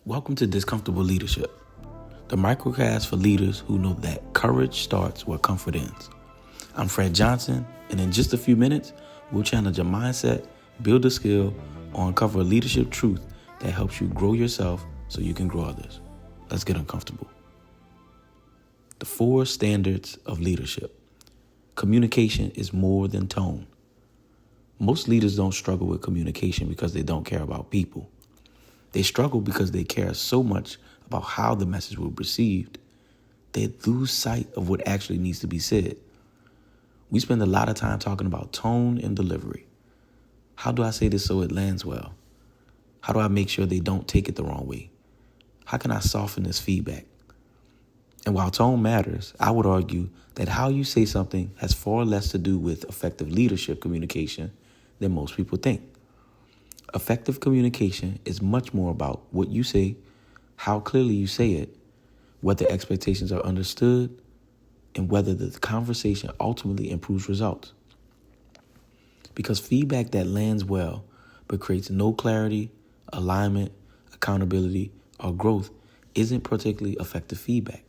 Welcome to Discomfortable Leadership, the microcast for leaders who know that courage starts where comfort ends. I'm Fred Johnson, and in just a few minutes, we'll challenge your mindset, build a skill, or uncover a leadership truth that helps you grow yourself so you can grow others. Let's get uncomfortable. The 4 standards of leadership. Communication is more than tone. Most leaders don't struggle with communication because they don't care about people. They struggle because they care so much about how the message will be received, they lose sight of what actually needs to be said. We spend a lot of time talking about tone and delivery. How do I say this so it lands well? How do I make sure they don't take it the wrong way? How can I soften this feedback? And while tone matters, I would argue that how you say something has far less to do with effective leadership communication than most people think. Effective communication is much more about what you say, how clearly you say it, whether expectations are understood, and whether the conversation ultimately improves results. Because feedback that lands well but creates no clarity, alignment, accountability, or growth isn't particularly effective feedback.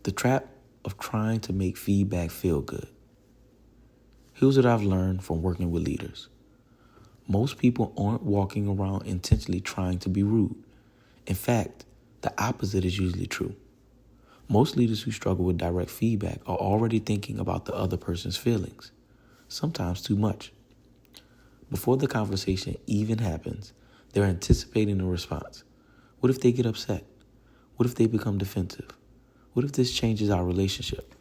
The trap of trying to make feedback feel good. Here's what I've learned from working with leaders. Most people aren't walking around intentionally trying to be rude. In fact, the opposite is usually true. Most leaders who struggle with direct feedback are already thinking about the other person's feelings, sometimes too much. Before the conversation even happens, they're anticipating a response. What if they get upset? What if they become defensive? What if this changes our relationship?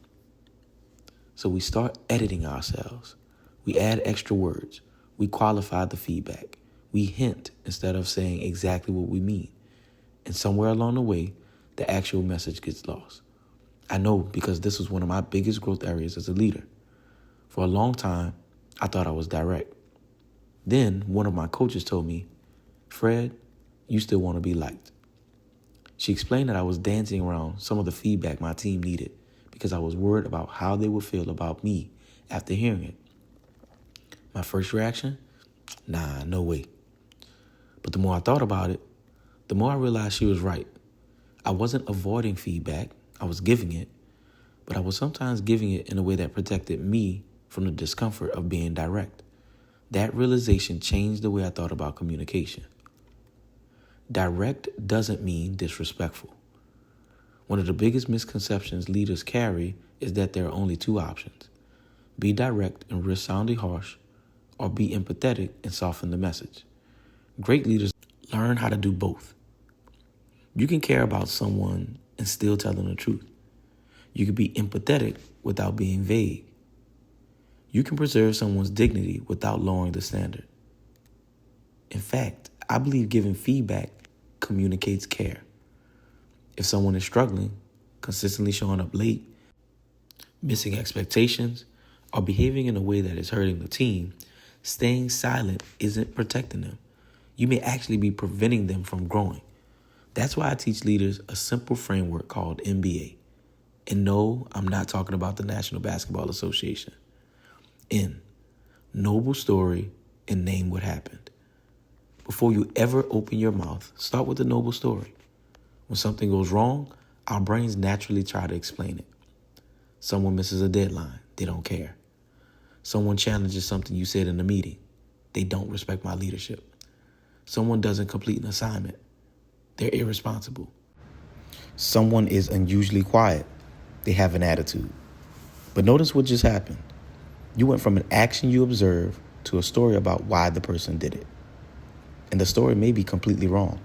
So we start editing ourselves. We add extra words. We qualify the feedback. We hint instead of saying exactly what we mean. And somewhere along the way, the actual message gets lost. I know because this was one of my biggest growth areas as a leader. For a long time, I thought I was direct. Then one of my coaches told me, "Fred, you still want to be liked." She explained that I was dancing around some of the feedback my team needed because I was worried about how they would feel about me after hearing it. My first reaction? Nah, no way. But the more I thought about it, the more I realized she was right. I wasn't avoiding feedback, I was giving it, but I was sometimes giving it in a way that protected me from the discomfort of being direct. That realization changed the way I thought about communication. Direct doesn't mean disrespectful. One of the biggest misconceptions leaders carry is that there are only 2 options: be direct and risk sounding harsh, or be empathetic and soften the message. Great leaders learn how to do both. You can care about someone and still tell them the truth. You can be empathetic without being vague. You can preserve someone's dignity without lowering the standard. In fact, I believe giving feedback communicates care. If someone is struggling, consistently showing up late, missing expectations, or behaving in a way that is hurting the team, staying silent isn't protecting them. You may actually be preventing them from growing. That's why I teach leaders a simple framework called NBA. And no, I'm not talking about the National Basketball Association. N, noble story and name what happened. Before you ever open your mouth, start with the noble story. When something goes wrong, our brains naturally try to explain it. Someone misses a deadline, they don't care. Someone challenges something you said in a meeting, they don't respect my leadership. Someone doesn't complete an assignment, they're irresponsible. Someone is unusually quiet, they have an attitude. But notice what just happened. You went from an action you observed to a story about why the person did it. And the story may be completely wrong.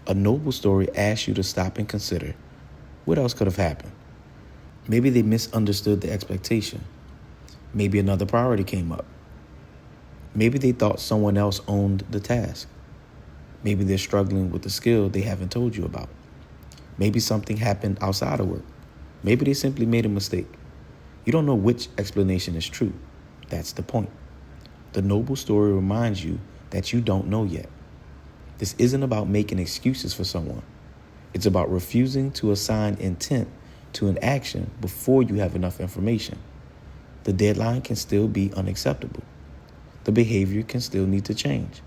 A noble story asks you to stop and consider, what else could have happened? Maybe they misunderstood the expectation. Maybe another priority came up. Maybe they thought someone else owned the task. Maybe they're struggling with the skill they haven't told you about. Maybe something happened outside of work. Maybe they simply made a mistake. You don't know which explanation is true. That's the point. The noble story reminds you that you don't know yet. This isn't about making excuses for someone. It's about refusing to assign intent to an action before you have enough information. The deadline can still be unacceptable. The behavior can still need to change.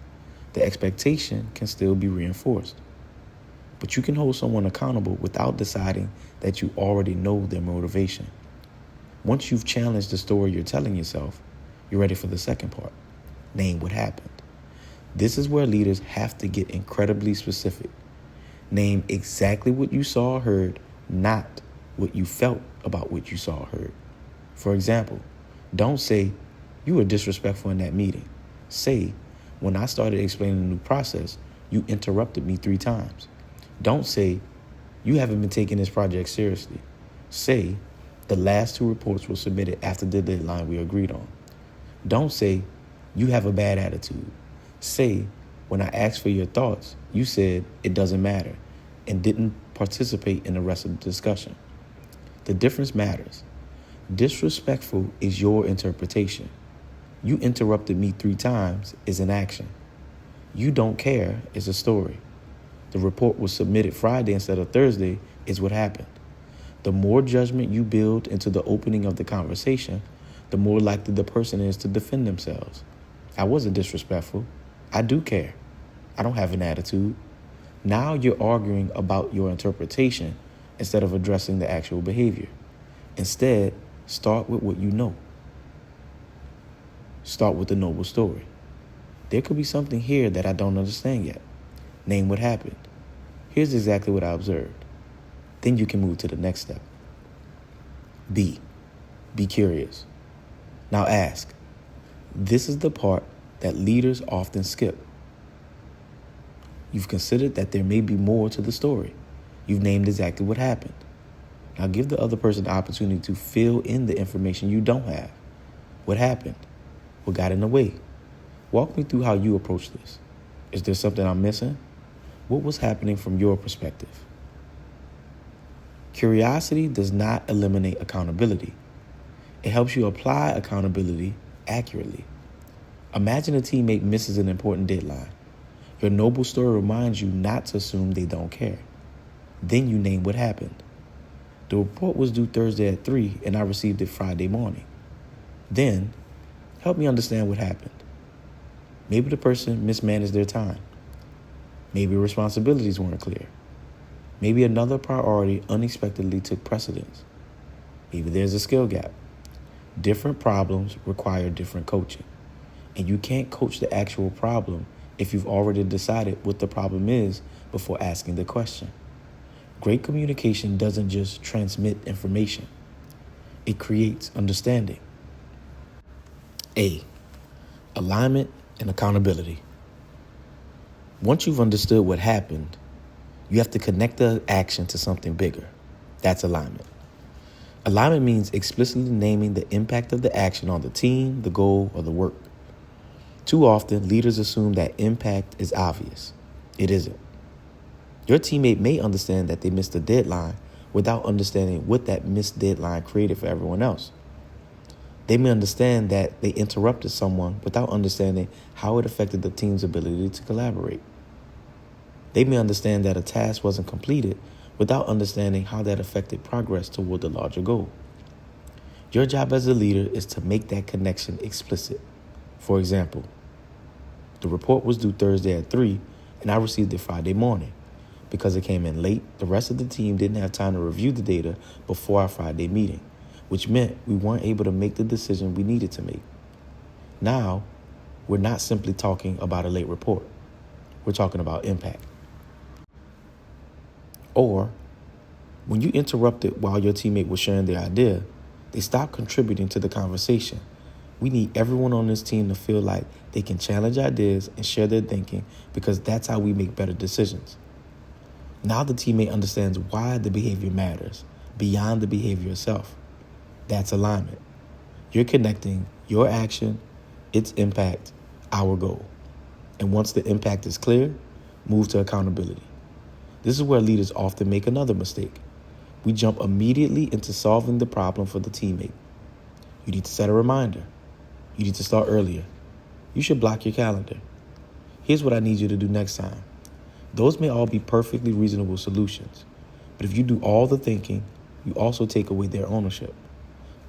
The expectation can still be reinforced. But you can hold someone accountable without deciding that you already know their motivation. Once you've challenged the story you're telling yourself, you're ready for the second part. Name what happened. This is where leaders have to get incredibly specific. Name exactly what you saw or heard, not what you felt about what you saw or heard. For example, don't say, "You were disrespectful in that meeting." Say, "When I started explaining the new process, you interrupted me 3 times." Don't say, "You haven't been taking this project seriously." Say, "The last 2 reports were submitted after the deadline we agreed on." Don't say, "You have a bad attitude." Say, "When I asked for your thoughts, you said it doesn't matter," and didn't participate in the rest of the discussion. The difference matters. Disrespectful is your interpretation. "You interrupted me 3 times" is an action. "You don't care" is a story. "The report was submitted Friday instead of Thursday" is what happened. The more judgment you build into the opening of the conversation, the more likely the person is to defend themselves. "I wasn't disrespectful. I do care. I don't have an attitude." Now you're arguing about your interpretation instead of addressing the actual behavior. Instead, start with what you know. Start with the noble story. "There could be something here that I don't understand yet." Name what happened. "Here's exactly what I observed." Then you can move to the next step. B, be curious. Now ask. This is the part that leaders often skip. You've considered that there may be more to the story. You've named exactly what happened. Now give the other person the opportunity to fill in the information you don't have. What happened? What got in the way? Walk me through how you approach this. Is there something I'm missing? What was happening from your perspective? Curiosity does not eliminate accountability. It helps you apply accountability accurately. Imagine a teammate misses an important deadline. Your noble story reminds you not to assume they don't care. Then you name what happened. The report was due Thursday at 3 and I received it Friday morning. Then, help me understand what happened. Maybe the person mismanaged their time. Maybe responsibilities weren't clear. Maybe another priority unexpectedly took precedence. Maybe there's a skill gap. Different problems require different coaching. And you can't coach the actual problem if you've already decided what the problem is before asking the question. Great communication doesn't just transmit information. It creates understanding. A, alignment and accountability. Once you've understood what happened, you have to connect the action to something bigger. That's alignment. Alignment means explicitly naming the impact of the action on the team, the goal, or the work. Too often, leaders assume that impact is obvious. It isn't. Your teammate may understand that they missed a deadline without understanding what that missed deadline created for everyone else. They may understand that they interrupted someone without understanding how it affected the team's ability to collaborate. They may understand that a task wasn't completed without understanding how that affected progress toward the larger goal. Your job as a leader is to make that connection explicit. For example, the report was due Thursday at 3 and I received it Friday morning. Because it came in late, the rest of the team didn't have time to review the data before our Friday meeting, which meant we weren't able to make the decision we needed to make. Now, we're not simply talking about a late report. We're talking about impact. Or, when you interrupted while your teammate was sharing their idea, they stopped contributing to the conversation. We need everyone on this team to feel like they can challenge ideas and share their thinking because that's how we make better decisions. Now the teammate understands why the behavior matters beyond the behavior itself. That's alignment. You're connecting your action, its impact, our goal. And once the impact is clear, move to accountability. This is where leaders often make another mistake. We jump immediately into solving the problem for the teammate. You need to set a reminder. You need to start earlier. You should block your calendar. Here's what I need you to do next time. Those may all be perfectly reasonable solutions, but if you do all the thinking, you also take away their ownership.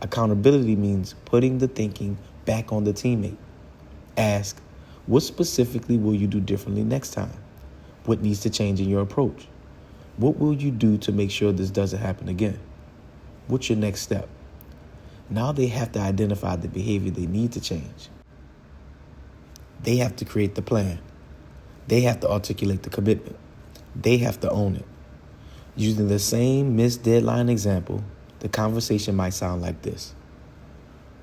Accountability means putting the thinking back on the teammate. Ask, what specifically will you do differently next time? What needs to change in your approach? What will you do to make sure this doesn't happen again? What's your next step? Now they have to identify the behavior they need to change. They have to create the plan. They have to articulate the commitment. They have to own it. Using the same missed deadline example, the conversation might sound like this.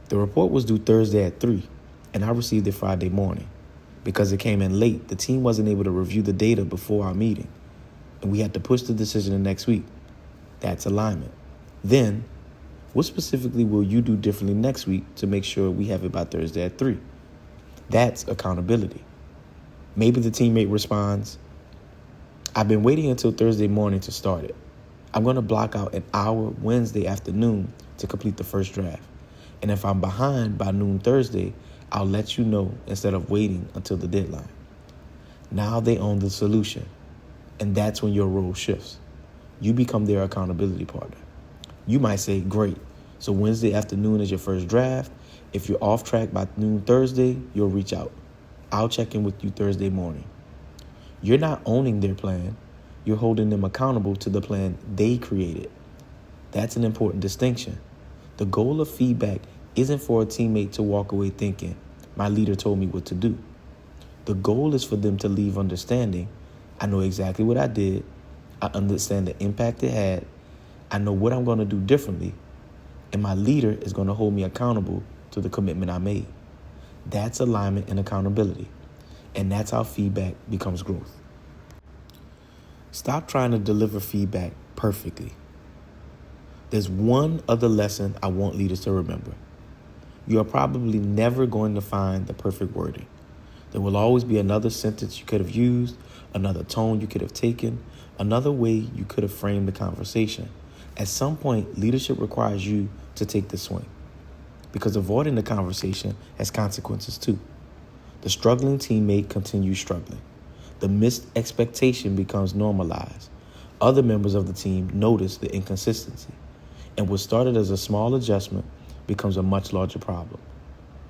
The report was due Thursday at 3, and I received it Friday morning. Because it came in late, the team wasn't able to review the data before our meeting, and we had to push the decision to next week. That's alignment. Then, what specifically will you do differently next week to make sure we have it by Thursday at 3? That's accountability. Maybe the teammate responds, I've been waiting until Thursday morning to start it. I'm going to block out an hour Wednesday afternoon to complete the first draft. And if I'm behind by noon Thursday, I'll let you know instead of waiting until the deadline. Now they own the solution. And that's when your role shifts. You become their accountability partner. You might say, great, so Wednesday afternoon is your first draft. If you're off track by noon Thursday, you'll reach out. I'll check in with you Thursday morning. You're not owning their plan. You're holding them accountable to the plan they created. That's an important distinction. The goal of feedback isn't for a teammate to walk away thinking, my leader told me what to do. The goal is for them to leave understanding, I know exactly what I did. I understand the impact it had. I know what I'm going to do differently. And my leader is going to hold me accountable to the commitment I made. That's alignment and accountability. And that's how feedback becomes growth. Stop trying to deliver feedback perfectly. There's one other lesson I want leaders to remember. You are probably never going to find the perfect wording. There will always be another sentence you could have used, another tone you could have taken, another way you could have framed the conversation. At some point, leadership requires you to take the swing, because avoiding the conversation has consequences too. The struggling teammate continues struggling. The missed expectation becomes normalized. Other members of the team notice the inconsistency, and what started as a small adjustment becomes a much larger problem.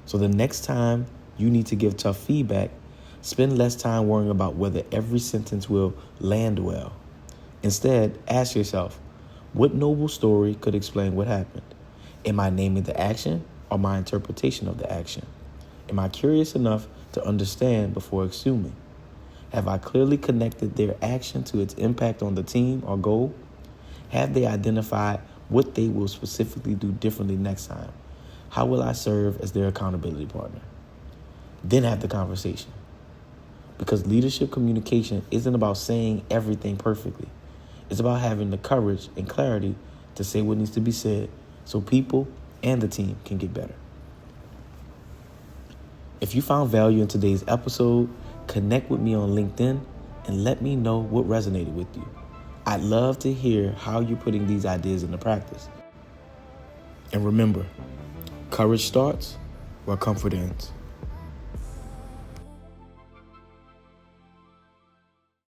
So the next time you need to give tough feedback, spend less time worrying about whether every sentence will land well. Instead, ask yourself, what noble story could explain what happened? Am I naming the action or my interpretation of the action? Am I curious enough to understand before assuming? Have I clearly connected their action to its impact on the team or goal? Have they identified what they will specifically do differently next time? How will I serve as their accountability partner? Then have the conversation. Because leadership communication isn't about saying everything perfectly. It's about having the courage and clarity to say what needs to be said so people and the team can get better. If you found value in today's episode, connect with me on LinkedIn and let me know what resonated with you. I'd love to hear how you're putting these ideas into practice. And remember, courage starts where comfort ends.